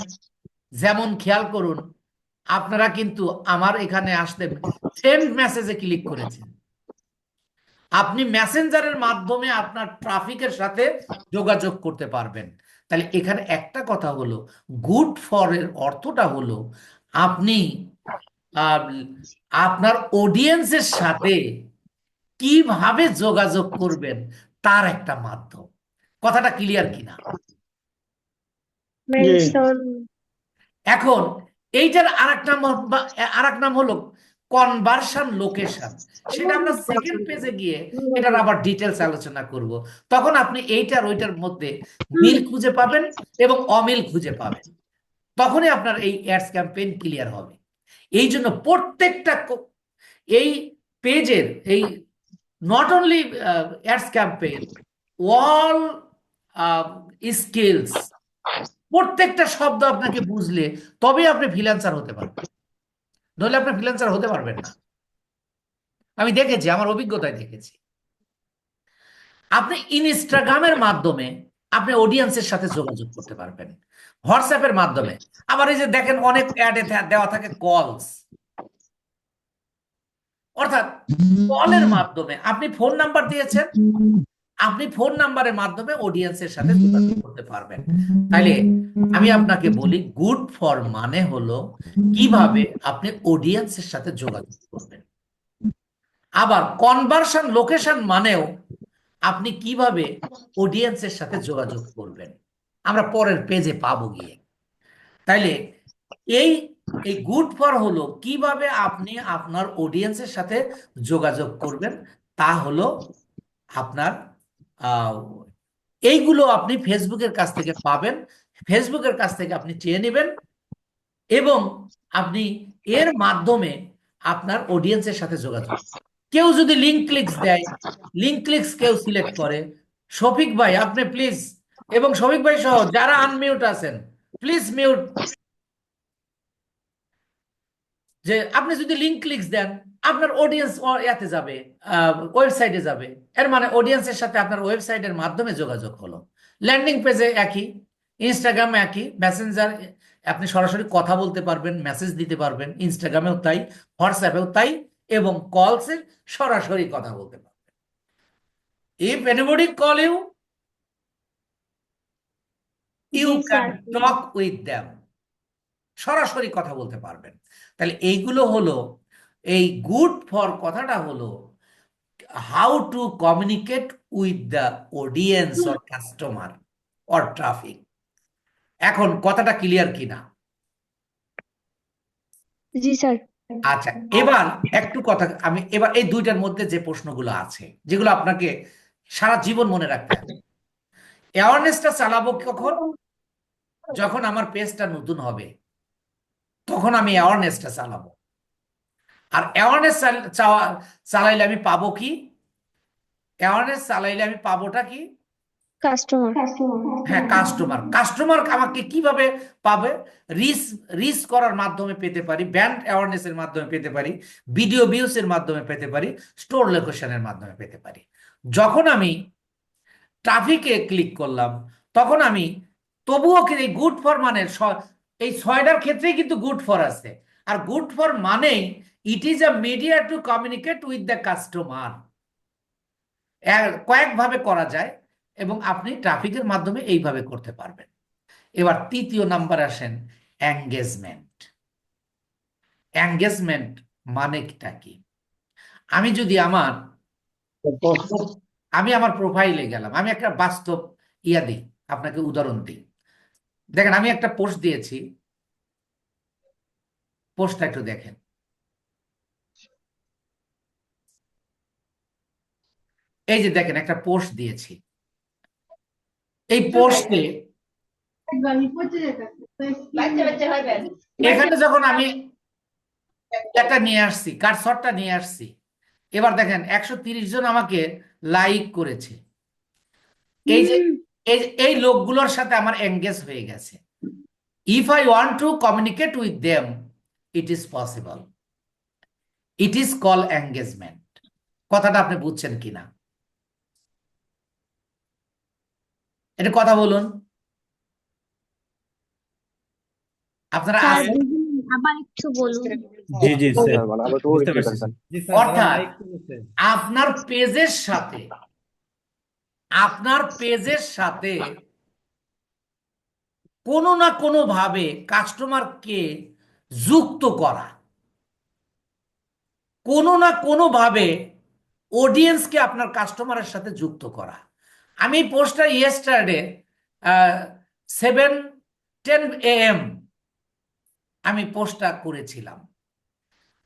[SPEAKER 1] যেমন খেয়াল করুন, আপনারা কিন্তু আমার এখানে আসতে সেন্ড মেসেজে ক্লিক করেছেন। আপনি মেসেঞ্জারের মাধ্যমে আপনার ট্রাফিকের সাথে যোগাযোগ করতে পারবেন। তাহলে এখানে একটা কথা হলো, গুড ফর এর অর্থটা হলো আপনি আহ, আপনার অডিয়েন্সের সাথে কিভাবে যোগাযোগ করবেন তার একটা মাধ্যম। কথাটা ক্লিয়ার কিনা?
[SPEAKER 2] জি স্যার।
[SPEAKER 1] এখন এইটার আরেক নাম হলো কনভার্সন লোকেশন। সেটা আমরা সেকেন্ড পেজে গিয়ে এটার আবার ডিটেলস আলোচনা করব। তখন আপনি এইটার ওইটার মধ্যে মিল খুঁজে পাবেন এবং অমিল খুঁজে পাবেন। তখনই আপনার এই অ্যাডস ক্যাম্পেইন ক্লিয়ার হবে। এই জন্য প্রত্যেকটা এই পেজের এই not only ads campaign, all skills, প্রত্যেকটা শব্দ আপনাকে বুঝলে তবেই আপনি ফ্রিল্যান্সার হতে পারবেন, নইলে আপনি ফ্রিল্যান্সার হতে পারবেন না। আমি দেখেছি, আমার অভিজ্ঞতায় দেখেছি। আপনি ইনস্টাগ্রামের মাধ্যমে আপনি অডিয়েন্সের সাথে যোগাযোগ করতে পারবেন, হোয়াটসঅ্যাপের মাধ্যমে। আবার এই যে দেখেন অনেক অ্যাডে দেওয়া থাকে কলস, অর্থাৎ কলের মাধ্যমে আপনি ফোন নাম্বার দিয়েছেন, আপনি ফোন নাম্বারের মাধ্যমে অডিয়েন্সের সাথে যোগাযোগ করতে পারবেন। তাইলে আমি আপনাকে বলি, গুড ফর মানে হলো কিভাবে আপনি অডিয়েন্সের সাথে যোগাযোগ করবেন। আবার কনভার্সন লোকেশন মানেও আপনি কিভাবে অডিয়েন্সের সাথে যোগাযোগ করবেন, আমরা পরের পেজে পাবো গিয়ে। তাইলে এই এই গুড ফর হলো কিভাবে আপনি আপনার অডিয়েন্সের সাথে যোগাযোগ করবেন, তা হলো আপনার আহ, এইগুলো আপনি ফেসবুকের কাছ থেকে পাবেন, ফেসবুকের কাছ থেকে আপনি চেয়ে নেবেন এবং আপনি এর মাধ্যমে আপনার অডিয়েন্সের সাথে যোগাযোগ। কেউ যদি লিঙ্ক ক্লিকস দেয়, লিঙ্ক ক্লিকস কেউ সিলেক্ট করে, শফিক ভাই আপনি প্লিজ, এবং শফিক ভাই সহ যারা আনমিউট আছেন প্লিজ মিউট, যে আপনি যদি লিঙ্ক ক্লিকস দেন আপনার অডিয়েন্স ইয়াতে যাবে, ওয়েবসাইটে যাবে, এর মানে অডিয়েন্সের সাথে আপনার ওয়েবসাইটের মাধ্যমে যোগাযোগ হলো। ল্যান্ডিং পেজে একই, ইনস্টাগ্রামে একই, মেসেঞ্জার আপনি সরাসরি কথা বলতে পারবেন, মেসেজ দিতে পারবেন, ইনস্টাগ্রামেও তাই, হোয়াটসঅ্যাপেও তাই, এবং কলসে সরাসরি কথা বলতে পারবেন। If anybody call you, you
[SPEAKER 2] জি
[SPEAKER 1] can
[SPEAKER 2] sir.
[SPEAKER 1] Talk with them, সরাসরি কথা বলতে পারবেন। তাহলে এইগুলো হলো, এই গুড ফর কথাটা হলো how to communicate with the audience or customer or traffic. এখন কথাটা ক্লিয়ার কিনা?
[SPEAKER 2] জি স্যার।
[SPEAKER 1] আচ্ছা, এবার একটু কথা, আমি এবার এই দুইটার মধ্যে যে প্রশ্নগুলো আছে যেগুলো আপনাকে সারা জীবন মনে রাখতে হবে। অ্যাওয়ারনেসটা চালাবো কখন? যখন আমার পেজটা নতুন হবে তখন আমি অ্যাওয়ারনেসটা চালাবো। আর অ্যাওয়ারনেস চালাইলে আমি পাবো কি? অ্যাওয়ারনেস চালাইলে আমি পাবোটা কি?
[SPEAKER 2] কাস্টমার।
[SPEAKER 1] হ্যাঁ, কাস্টমার। কাস্টমার আমাকে কিভাবে পাবে? রিচ, রিচ করার মাধ্যমে পেতে পারি, ব্র্যান্ড অ্যাওয়ারনেস এর মাধ্যমে পেতে পারি, ভিডিও ভিউস এর মাধ্যমে পেতে পারি, স্টোর লোকেশনের মাধ্যমে পেতে পারি। যখন আমি ট্রাফিকে ক্লিক করলাম তখন আমি তবুও এই গুড ফর মানে এই ছয়টার ক্ষেত্রেই কিন্তু গুড ফর আছে। আর গুড ফর মানেই it is a media to communicate with the customer. কয়েকভাবে করা যায় এবং আপনি ট্রাফিকের মাধ্যমে এইভাবে করতে পারবেন। এবার তৃতীয় নাম্বার আসেন এঙ্গেজমেন্ট। এঙ্গেজমেন্ট মানেটা কি? আমি যদি আমি আমার প্রোফাইলে গেলাম, আমি একটা বাস্তব ইয়া দিই, আপনাকে উদাহরণ দিই। দেখেন আমি একটা পোস্ট দিয়েছি, পোস্টটা একটু দেখেন। এই যে দেখেন একটা পোস্ট দিয়েছি, এই পোস্টে এখানে যখন আমি একটা নিয়ে আসছি, কারসরটা নিয়ে আসছি, এবার দেখেন 130 জন আমাকে লাইক করেছে। এই যে এই লোকগুলোর সাথে আমার এঙ্গেজ হয়ে গেছে। If I want to communicate with them, it is possible. It is call engagement. কথাটা আপনি বুঝছেন কিনা? এটা কথা বলুন আপনারা।
[SPEAKER 2] স্যার
[SPEAKER 1] আসেন,
[SPEAKER 2] আবার একটু বলুন।
[SPEAKER 5] জি জি স্যার, বুঝতে পারছি স্যার।
[SPEAKER 1] অর্থাৎ আপনার পেজের সাথে, আপনার পেজের সাথে কোনো না কোনো ভাবে কাস্টমারকে যুক্ত করা, কোনো না কোনো ভাবে অডিয়েন্সকে আপনার কাস্টমারের সাথে যুক্ত করা। আমি পোস্টটা ইয়েস্টারডে 7:10 AM আমি পোস্টটা করেছিলাম।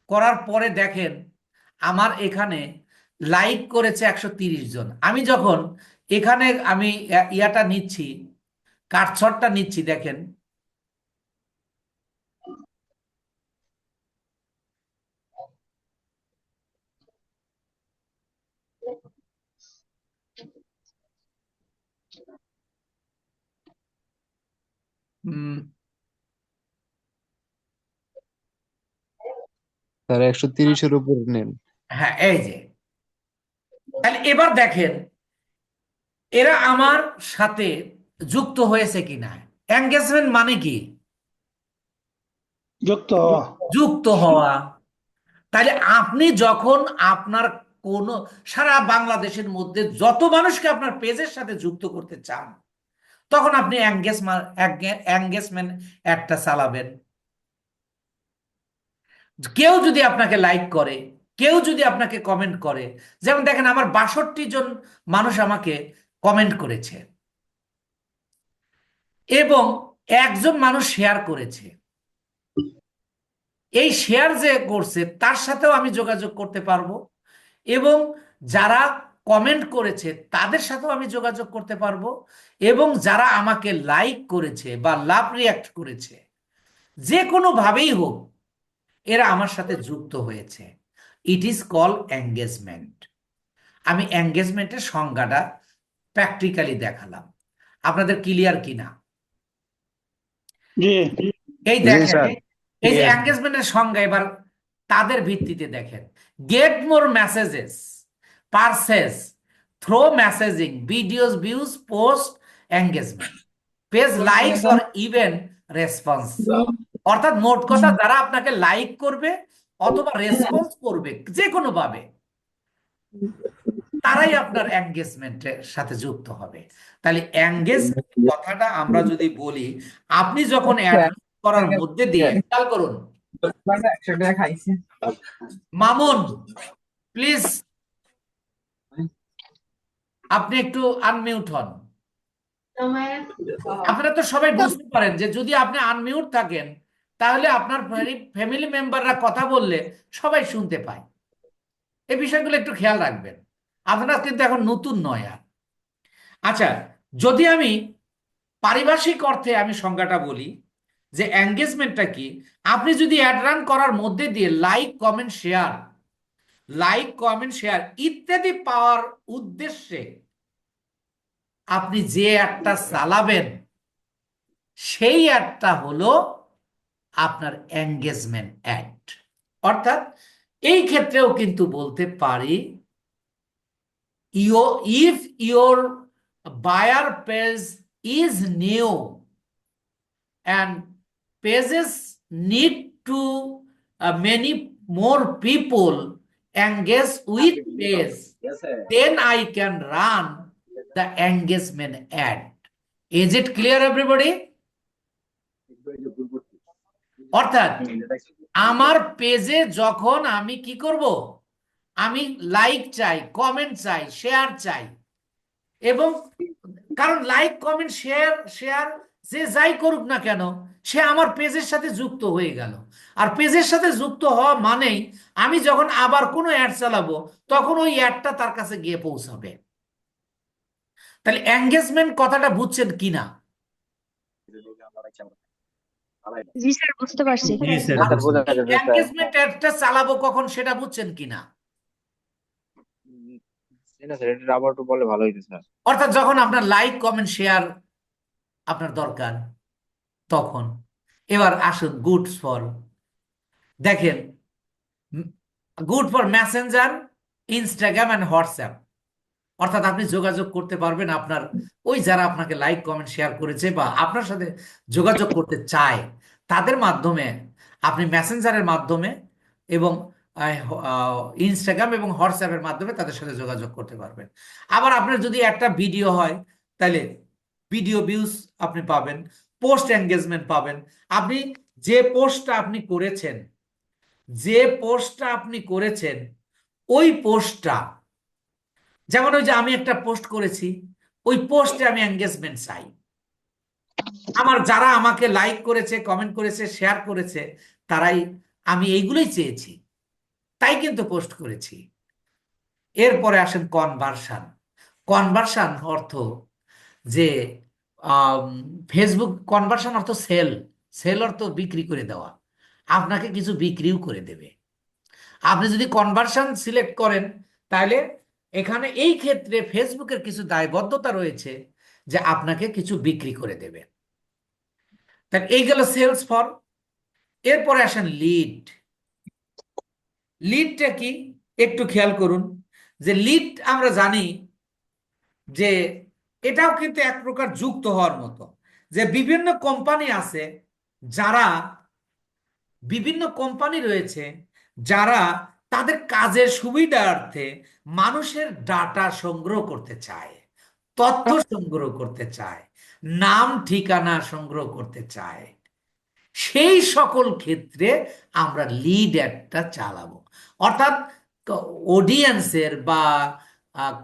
[SPEAKER 1] করার পরে দেখেন আমার এখানে লাইক করেছে 130 জন। আমি যখন এখানে আমি ইয়াটা নিচ্ছি, কাটছটটা নিচ্ছি, দেখেন উম,
[SPEAKER 5] স্যার 130-এর উপর নেন।
[SPEAKER 1] হ্যাঁ এই যে, তাহলে এবার দেখেন এরা আমার সাথে যুক্ত হয়েছে কিনা। এঙ্গেজমেন্ট মানে কি?
[SPEAKER 6] যুক্ত হওয়া।
[SPEAKER 1] যুক্ত হওয়া। তাহলে আপনি যখন আপনার কোন সারা বাংলাদেশের মধ্যে যত মানুষকে আপনার পেজের সাথে যুক্ত করতে চান তখন আপনি এঙ্গেজমেন্ট একটা চালাবেন। কেউ যদি আপনাকে লাইক করে, কেউ যদি আপনাকে কমেন্ট করে, যেমন দেখেন আমার 62 জন মানুষ আমাকে কমেন্ট করেছে এবং একজন মানুষ শেয়ার করেছে। এই শেয়ার যে করছে তার সাথেও আমি যোগাযোগ করতে পারবো, এবং যারা কমেন্ট করেছে তাদের সাথেও আমি যোগাযোগ করতে পারবো, এবং যারা আমাকে লাইক করেছে বা লাভ রিয়াক্ট করেছে, যে কোনো ভাবেই হোক এরা আমার সাথে যুক্ত হয়েছে। It is call engagement. আমি এঙ্গেজমেন্টের সংজ্ঞাটা প্র্যাকটিক্যালি দেখালাম। আপনাদের ক্লিয়ার কিনা?
[SPEAKER 6] জি
[SPEAKER 1] এই
[SPEAKER 5] জি
[SPEAKER 1] দেখেন,
[SPEAKER 5] স্যার।
[SPEAKER 1] এই যে
[SPEAKER 6] Yes.
[SPEAKER 1] এঙ্গেজমেন্টের সংজ্ঞা, এবার তাদের ভিত্তিতে দেখেন। Get more messages, purchases, through messaging, videos, views, post, engagement, page likes or even response. অর্থাৎ মোট কথা, যারা আপনাকে লাইক করবে অথবা রেসপন্স করবে যে কোনো ভাবে, তারাই আপনার এঙ্গেজমেন্টের সাথে যুক্ত হবে। তাহলে এঙ্গেজমেন্ট কথাটা আমরা যদি বলি, আপনি যখন অ্যাড করার মধ্যে দিয়ে, খেয়াল করুন মামুন, প্লিজ আপনি একটু আনমিউট হন। আপনারা তো সবাই বুঝতে পারেন যে যদি আপনি আনমিউট থাকেন তাহলে আপনার ফ্যামিলি মেম্বাররা কথা বললে সবাই শুনতে পায়। এই বিষয়গুলো একটু খেয়াল রাখবেন। আপনারা কিন্তু এখন নতুন নয় আর। আচ্ছা, যদি আমি পারিভাষিক অর্থে আমি সংজ্ঞাটা বলি যে এঙ্গেজমেন্টটা কি, আপনি যদি অ্যাড রান করার মধ্যে দিয়ে লাইক কমেন্ট শেয়ার ইত্যাদি পাওয়ার উদ্দেশ্যে আপনি যে অ্যাডটা চালাবেন, সেই অ্যাডটা হলো আপনার এঙ্গেজমেন্ট অ্যাড। অর্থাৎ এই ক্ষেত্রেও কিন্তু বলতে পারি, if your buyer page is new and pages need to many more people engage with page, then I can run the engagement ad. Is it clear everybody? অর্থাৎ আমার পেজে যখন আমি কি করব, আমি লাইক চাই, কমেন্ট চাই, শেয়ার চাই, এবং কারণ লাইক কমেন্ট শেয়ার যে যাই করুক না কেন, সে আমার পেজের সাথে যুক্ত হয়ে গেল। আর পেজের সাথে যুক্ত হওয়া মানেই আমি যখন আবার কোনো অ্যাড চালাবো তখন ওই অ্যাডটা তার কাছে গিয়ে পৌঁছাবে। তাহলে এঙ্গেজমেন্ট কথাটা বুঝছেন কিনা?
[SPEAKER 2] জি স্যার, বুঝতে পারছি।
[SPEAKER 5] স্যার বোঝা যাবে স্যার।
[SPEAKER 1] এঙ্গেজমেন্ট অ্যাডটা চালাবো কখন সেটা বুঝছেন কিনা?
[SPEAKER 5] না স্যার, এটা আবার একটু বলে ভালো হইতো স্যার।
[SPEAKER 1] অর্থাৎ যখন আপনার লাইক কমেন্ট শেয়ার আপনার দরকার তখন। এবার আসুন গুডস ফর, দেখেন, good for Messenger, Instagram and WhatsApp. অর্থাৎ আপনি যোগাযোগ করতে পারবেন আপনার ওই যারা আপনাকে লাইক কমেন্ট শেয়ার করেছে বা আপনার সাথে যোগাযোগ করতে চায় তাদের মাধ্যমে, আপনি মেসেঞ্জারের মাধ্যমে এবং ইনস্টাগ্রাম এবং হোয়াটসঅ্যাপের মাধ্যমে তাদের সাথে যোগাযোগ করতে পারবেন। আবার আপনার যদি একটা ভিডিও হয় তাহলে ভিডিও ভিউজ আপনি পাবেন, পোস্ট এঙ্গেজমেন্ট পাবেন। আপনি যে পোস্টটা আপনি করেছেন ওই পোস্টটা, যেমন ওই যে আমি একটা পোস্ট করেছি, ওই পোস্টে আমি এঙ্গেজমেন্ট চাই। আমার যারা আমাকে লাইক করেছে, কমেন্ট করেছে, শেয়ার করেছে, তারাই, আমি এইগুলোই চেয়েছি, তাই কিন্তু পোস্ট করেছি। এরপরে আসেন কনভার্সন। কনভার্সন অর্থ যে ফেসবুক, কনভার্সন অর্থ সেল অর্থ বিক্রি করে দেওয়া, আপনাকে কিছু বিক্রিও করে দেবে। আপনি যদি কনভার্সন সিলেক্ট করেন তাহলে এখানে এই ক্ষেত্রে ফেসবুকের কিছু দায়বদ্ধতা রয়েছে যে আপনাকে কিছু বিক্রি করে দেবে। তাই এই গেল সেলস ফর। এরপরে আসেন লিড। লিডটা কি একটু খেয়াল করুন, যে লিড আমরা জানি যে এটাও কিন্তু এক প্রকার যুক্ত হওয়ার মতো, যে বিভিন্ন কোম্পানি রয়েছে যারা তাদের কাজের সুবিধার্থে মানুষের ডাটা সংগ্রহ করতে চায়, তথ্য সংগ্রহ করতে চায়, নাম ঠিকানা সংগ্রহ করতে চায়। সেই সকল ক্ষেত্রে আমরা লিড অ্যাডটা চালাবো। অর্থাৎ অডিয়েন্সের বা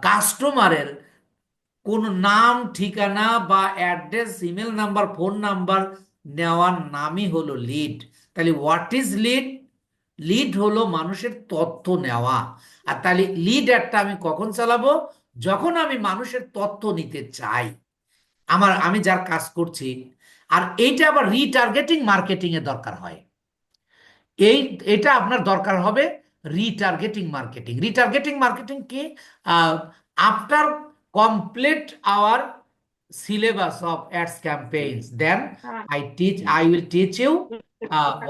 [SPEAKER 1] কাস্টমারের কোন নাম ঠিকানা বা address, email number, phone number নেওয়ার নামই হলো লিড। তাহলে হোয়াট ইজ লিড? লিড হলো মানুষের তথ্য নেওয়া। আর তাহলে লিড অ্যাডটা আমি কখন চালাবো? যখন আমি মানুষের তথ্য নিতে চাই, আমি যার কাজ করছি। আর এইটা আবার রিটার্গেটিং মার্কেটিং এ দরকার হয়। এটা আপনার দরকার হবে রিটার্গেটিং মার্কেটিং। রিটার্গেটিং মার্কেটিং কি? After complete our syllabus of ads campaigns, then I will teach you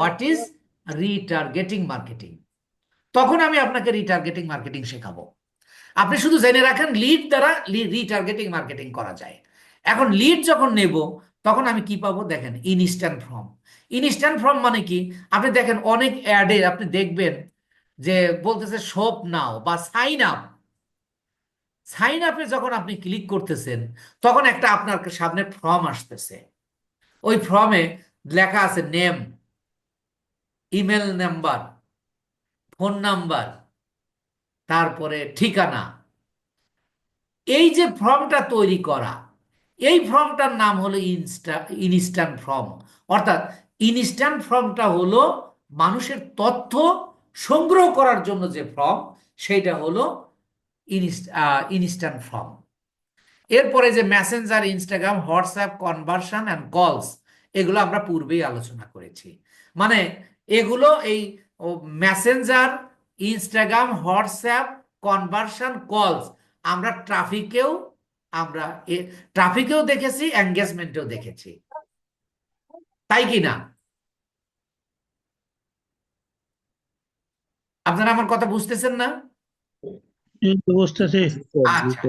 [SPEAKER 1] what is retargeting marketing. তখন আমি আপনাকে রিটার্গেটিং মার্কেটিং শেখাবো। আপনি শুধু জেনে রাখেন লিড দ্বারা রিটার্গেটিং মার্কেটিং করা যায়। এখন লিড যখন নেব তখন আমি কি পাবো? দেখেন, ইনস্ট্যান্ট ফর্ম। ইনস্ট্যান্ট ফর্ম মানে কি? আপনি দেখেন অনেক অ্যাডে আপনি দেখবেন যে বলতেছে শপ নাও বা সাইন আপ। সাইন আপে যখন আপনি ক্লিক করতেছেন তখন একটা আপনার সামনে ফর্ম আসতেছে। ওই ফর্মে লেখা আছে name, email number, phone number, তারপরে ঠিকানা। এই যে ফর্মটা তৈরি করা, এই ফর্মটার নাম হলো ইনস্ট্যান্ট ফর্ম। অর্থাৎ ইনস্ট্যান্ট ফর্মটা হলো মানুষের তথ্য সংগ্রহ করার জন্য যে ফর্ম, সেইটা হলো ইনস্ট্যান্ট ফর্ম। এরপরে যে Messenger, Instagram, WhatsApp, conversion and কলস, এগুলো আমরা পূর্বেই আলোচনা করেছি। মানে এগুলো এই মেসেঞ্জার, ইনস্টাগ্রাম, হোয়াটসঅ্যাপ, কনভার্সন, কলস আমরা ট্রাফিকেও দেখেছি, এঙ্গেজমেন্টেও দেখেছি, তাই কি না? আপনারা আমার কথা বুঝতেছেন না?
[SPEAKER 6] এই তো বুঝতেছি।
[SPEAKER 1] আচ্ছা,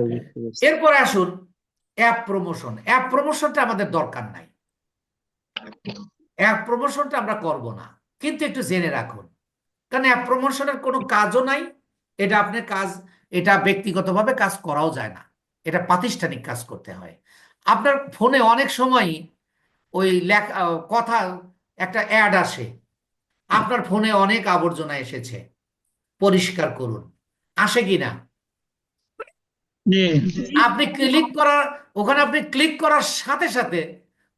[SPEAKER 1] এরপরে আসুন অ্যাপ প্রমোশন। অ্যাপ প্রমোশনটা আমাদের দরকার নাই, অ্যাপ প্রমোশনটা আমরা করব না, কিন্তু একটু জেনে রাখুন। কারণ অ্যাপ প্রমোশনের কোনো কাজও নাই। এটা ব্যক্তিগতভাবে কাজ করাও যায় না, এটা প্রাতিষ্ঠানিক কাজ করতে হয়। আপনার ফোনে অনেক সময় ওই কথা একটা অ্যাড আসে, আপনার ফোনে অনেক আবর্জনা এসেছে, পরিষ্কার করুন, আসে কিনা?
[SPEAKER 6] জি,
[SPEAKER 1] ওখানে আপনি ক্লিক করার সাথে সাথে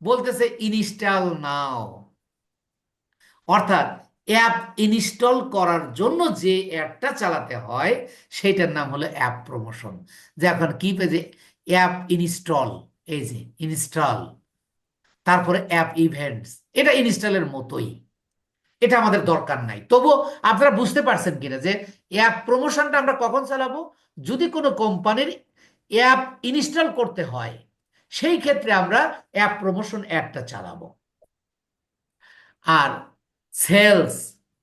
[SPEAKER 1] বলতেছে ইনস্টল নাও। অর্থাৎ অ্যাপ ইনস্টল করার জন্য যে অ্যাপটা চালাতে হয় সেটার নাম হলো অ্যাপ প্রমোশন। যে এখন কি পেয়েছে, অ্যাপ ইনস্টল, এই যে ইনস্টল, তারপরে অ্যাপ ইভেন্টস, এটা ইনস্টলের মতোই। এটা আমাদের দরকার নাই। তবু আপনারা বুঝতে পারছেন কিনা যে অ্যাপ প্রমোশনটা আমরা কখন চালাবো? যদি কোনো কোম্পানির অ্যাপ ইনস্টল করতে হয়, সেই ক্ষেত্রে আমরা অ্যাপ প্রমোশন অ্যাডটা চালাবো। আর সেলস,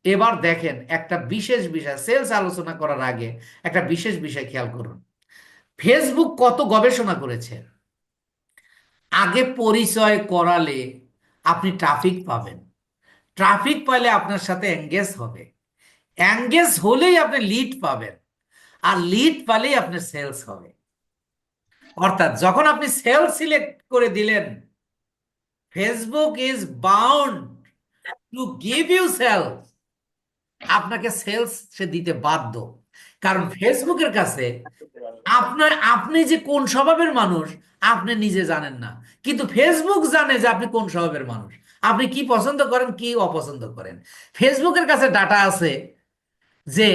[SPEAKER 1] এবার দেখেন একটা বিশেষ বিষয়, সেলস আলোচনা করার আগে একটা বিশেষ বিষয় খেয়াল করুন। ফেসবুক কত গবেষণা করেছে। আগে পরিচয় করালে আপনি ট্রাফিক পাবেন, ট্রাফিক পাইলে আপনার সাথে এঙ্গেজ হবে, এঙ্গেজ হলেই আপনি লিড পাবেন, আর লিড পালেই আপনার সেলস হবে। অর্থাৎ যখন আপনি সেলস সিলেক্ট করে দিলেন, Facebook is bound to give you sales, আপনাকে সেলস সে দিতে বাধ্য। কারণ ফেসবুকের কাছে আপনি যে কোন স্বভাবের মানুষ আপনি নিজে জানেন না, কিন্তু ফেসবুক জানে যে আপনি কোন স্বভাবের মানুষ, আপনি কি পছন্দ করেন, কি অপছন্দ করেন। ফেসবুকের কাছে ডাটা আছে যে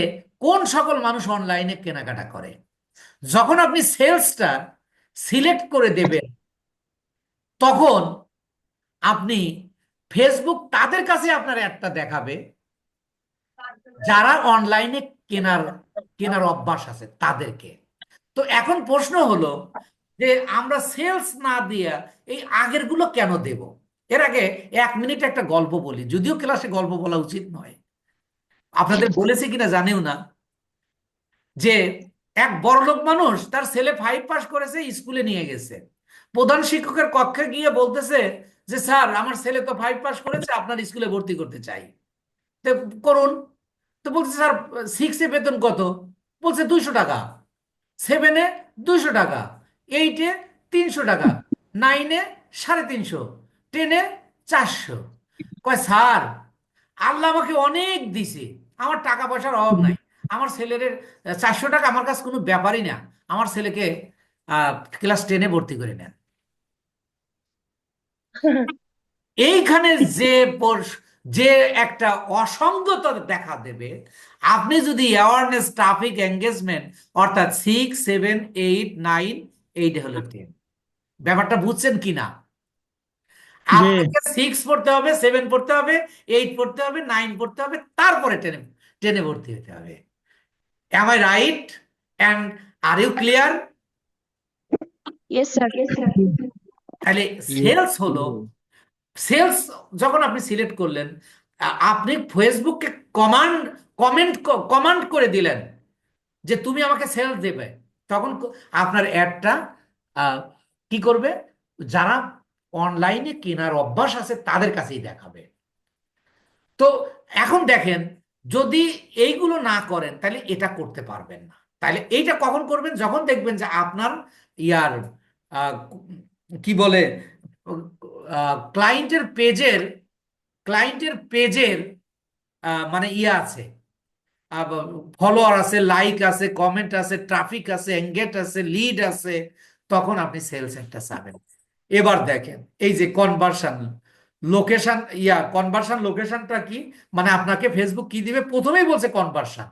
[SPEAKER 1] কোন সকল মানুষ অনলাইনে কেনাকাটা করে। যখন আপনি সেলসটা সিলেক্ট করে দেবেন, তখন আপনি ফেসবুক তাদের কাছে আপনার অ্যাডটা দেখাবে যারা অনলাইনে কেনার অভ্যাস আছে তাদেরকে। তো এখন প্রশ্ন হলো যে আমরা সেলস না দিয়ে এই আগের গুলো কেন দেব? এর আগে 1 মিনিট একটা গল্প বলি, যদিও ক্লাসে গল্প বলা উচিত নয়, আপনাদের বলেছি কিনা জানিও না। যে এক বড়লোক মানুষ তার ছেলে 5 পাস করেছে, স্কুলে নিয়ে গেছে, প্রধান শিক্ষকের কক্ষে গিয়ে বলতেছে যে স্যার আমার ছেলে তো 5 পাস করেছে, আপনার স্কুলে ভর্তি করতে চাই, তো করুন। তো বলছে স্যার 6-এ বেতন কত? বলছে 200 টাকা, 7-এ 200 টাকা, 8-এ 300 টাকা, 9-এ 350, 10-এ 400। কয় স্যার আল্লাহ আমাকে অনেক দিছে, আমার টাকা পয়সার অভাব নাই, আমার ছেলের 400 টাকা আমার কাছে কোনো ব্যাপারই না, আমার ছেলেকে ক্লাস 10-এ ভর্তি করে নেন। এইখানে যে যে একটা অসঙ্গতা দেখা দেবে, আপনি যদি অ্যাওয়ারনেস, ট্রাফিক, এঙ্গেজমেন্ট অর্থাৎ 6, 7, 8, 9, 8 হলো 10, ব্যাপারটা বুঝছেন কিনা?
[SPEAKER 6] জি
[SPEAKER 1] আপনাকে 6 পড়তে হবে, 7 পড়তে হবে, 8 পড়তে হবে, 9 পড়তে হবে, তারপরে 10 10 ভর্তি হতে হবে। Am I right? And are you clear?
[SPEAKER 2] Yes sir.
[SPEAKER 1] তাহলে সেলস হলো, সেলস যখন আপনি সিলেক্ট করলেন, আপনি ফেসবুককে কমেন্ট কমান্ড করে দিলেন যে তুমি আমাকে সেলস দেবে, তখন আপনার অ্যাডটা কি করবে? যারা অনলাইনে কেনার অভ্যাস আছে তাদের কাছেই দেখাবে। তো এখন দেখেন, যদি এইগুলো না করেন তাহলে এটা করতে পারবেন না। তাহলে এইটা কখন করবেন? যখন দেখবেন যে আপনার ইয়ার আহ, কি বলে, ক্লায়েন্টের পেজের ক্লায়েন্টের পেজের মানে ইয়ে আছে, ফলোয়ার আছে, লাইক আছে, কমেন্ট আছে, ট্রাফিক আছে, এঙ্গেজ আছে, লিড আছে, তখন আপনি সেলস একটা চাবেন। এবার দেখেন এই যে কনভার্সন লোকেশন, কনভার্সন লোকেশনটা কি? মানে আপনাকে ফেসবুক কি দিবে? প্রথমেই বলছে কনভার্সন।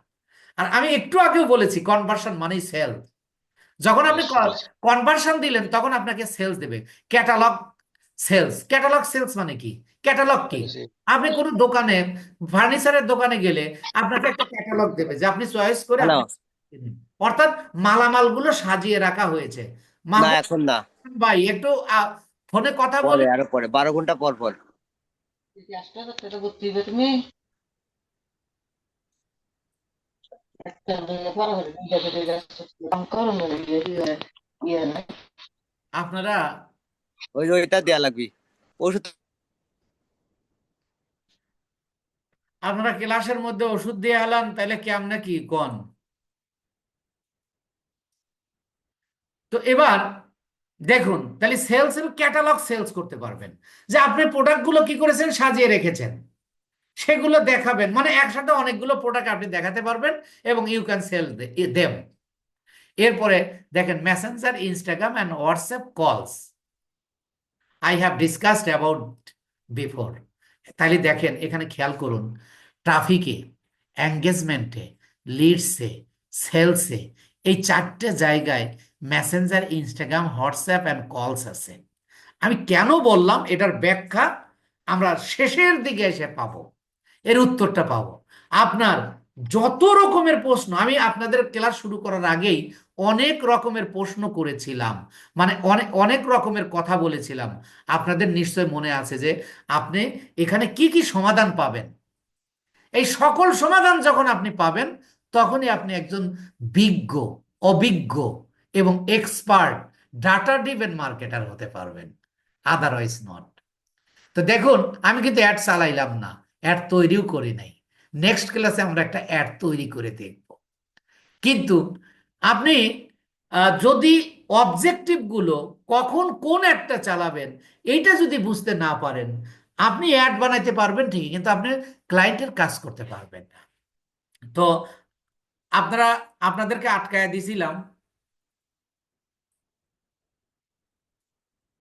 [SPEAKER 1] আর আমি একটু আগেও বলেছি কনভার্সন মানেই সেলস। যখন আপনি কনভার্সন দিলেন তখন আপনাকে সেলস দেবে। ক্যাটালগ সেলস, ক্যাটালগ সেলস মানে কি? ক্যাটালগ কি? আপনি কোনো দোকানে, ফার্নিচারের দোকানে গেলে আপনাকে একটা ক্যাটালগ দেবে যে আপনি চয়েস করে
[SPEAKER 7] হ্যালো,
[SPEAKER 1] আপনি কিনুন। অর্থাৎ মালামালগুলো সাজিয়ে রাখা হয়েছে।
[SPEAKER 7] না
[SPEAKER 1] মাহবুব
[SPEAKER 7] এখন না,
[SPEAKER 1] ভাই একটু ফোনে কথা
[SPEAKER 7] পরে
[SPEAKER 1] বলে।
[SPEAKER 7] আরো পরে 12 ঘন্টা পর পর।
[SPEAKER 1] আপনারা
[SPEAKER 7] ওইটা দেয়া লাগবে ওষুধ।
[SPEAKER 1] আপনারা ক্লাসের মধ্যে ওষুধ দিয়ে এলাম, তাহলে কেমনে কি কোন? তো এবার দেখুন, তাহলে সেলস এর ক্যাটালগ সেলস করতে পারবেন, যে আপনি প্রোডাক্টগুলো কি করেছেন, সাজিয়ে রেখেছেন, সেগুলো দেখাবেন। মানে একসাথে অনেকগুলো প্রোডাক্ট আপনি দেখাতে পারবেন এবং ইউ ক্যান সেল দেম। এরপরে দেখেন messenger, Instagram and WhatsApp calls I have discussed about before. তাহলে দেখেন এখানে খেয়াল করুন, ট্রাফিকে, এঙ্গেজমেন্টে, লিডসে, সেলসে, এই 4টে জায়গায় মেসেঞ্জার, ইনস্টাগ্রাম, হোয়াটসঅ্যাপ অ্যান্ড কলস আছে। আমি কেন বললাম এটার ব্যাখ্যা আমরা শেষের দিকে এসে পাবো, এর উত্তরটা পাবো। আপনার যত রকমের প্রশ্ন, আমি আপনাদের ক্লাস শুরু করার আগেই অনেক রকমের প্রশ্ন করেছিলাম, মানে অনেক অনেক রকমের কথা বলেছিলাম। আপনাদের নিশ্চয় মনে আছে যে আপনি এখানে কি কি সমাধান পাবেন। এই সকল সমাধান যখন আপনি পাবেন, তখনই আপনি একজন বিজ্ঞ, অভিজ্ঞ এবং এক্সপার্ট ডাটা ড্রিভেন মার্কেটার হতে পারবেন, আদারওয়াইজ নট। তো দেখুন, আমি কিন্তু অ্যাড চালাইলাম না, অ্যাড তৈরিও করি নাই। নেক্সট ক্লাসে আমরা একটা অ্যাড তৈরি করে দেখব। কিন্তু আপনি যদি অবজেক্টিভগুলো কখন কোন অ্যাডটা চালাবেন এইটা যদি বুঝতে না পারেন, আপনি অ্যাড বানাইতে পারবেন ঠিকই, কিন্তু আপনি ক্লায়েন্টের কাজ করতে পারবেন না। তো আপনাদেরকে আটকায় দিছিলাম